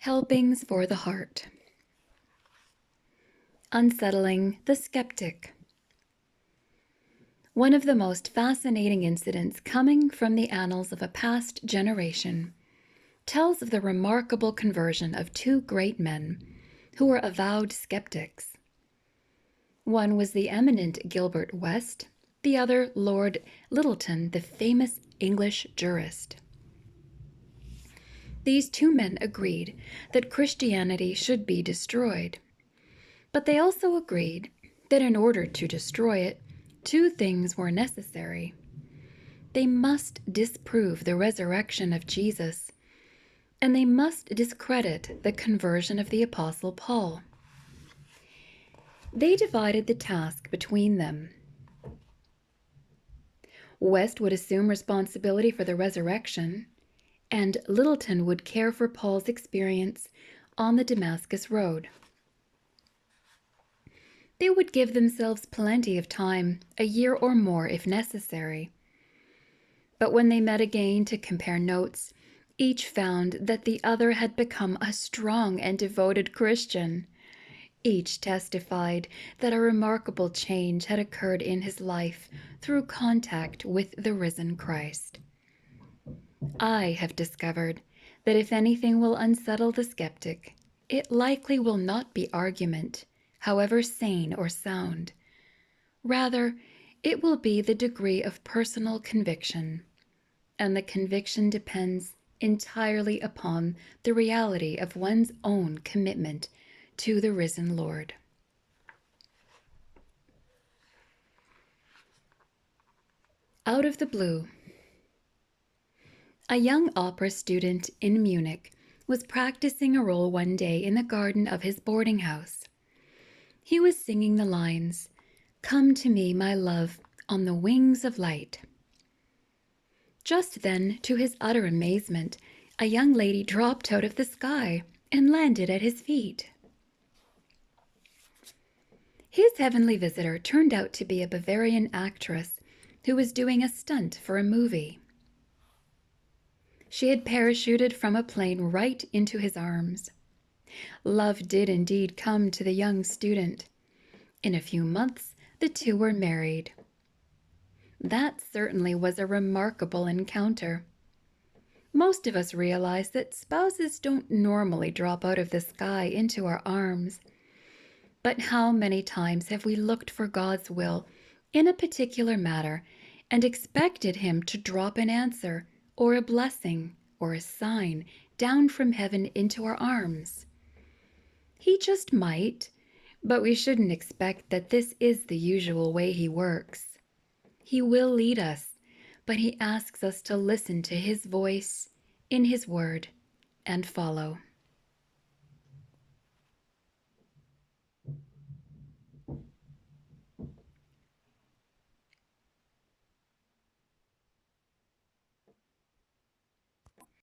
Helpings for the Heart. Unsettling the Skeptic. One of the most fascinating incidents coming from the annals of a past generation tells of the remarkable conversion of two great men who were avowed skeptics. One was the eminent Gilbert West, the other Lord Lyttelton, the famous English jurist. These two men agreed that Christianity should be destroyed, but they also agreed that in order to destroy it, two things were necessary. They must disprove the resurrection of Jesus, and they must discredit the conversion of the Apostle Paul. They divided the task between them. West would assume responsibility for the resurrection, and Lyttelton would care for Paul's experience on the Damascus road. They would give themselves plenty of time, a year or more if necessary. But when they met again to compare notes, each found that the other had become a strong and devoted Christian. Each testified that a remarkable change had occurred in his life through contact with the risen Christ. I have discovered that if anything will unsettle the skeptic, it likely will not be argument, however sane or sound. Rather, it will be the degree of personal conviction, and the conviction depends entirely upon the reality of one's own commitment to the risen Lord. Out of the blue. A young opera student in Munich was practicing a role one day in the garden of his boarding house. He was singing the lines, "Come to me, my love, on the wings of light." Just then, to his utter amazement, a young lady dropped out of the sky and landed at his feet. His heavenly visitor turned out to be a Bavarian actress who was doing a stunt for a movie. She had parachuted from a plane right into his arms. Love did indeed come to the young student. In a few months, the two were married. That certainly was a remarkable encounter. Most of us realize that spouses don't normally drop out of the sky into our arms. But how many times have we looked for God's will in a particular matter and expected Him to drop an answer or a blessing or a sign down from heaven into our arms? He just might, but we shouldn't expect that this is the usual way He works. He will lead us, but He asks us to listen to His voice in His word and follow.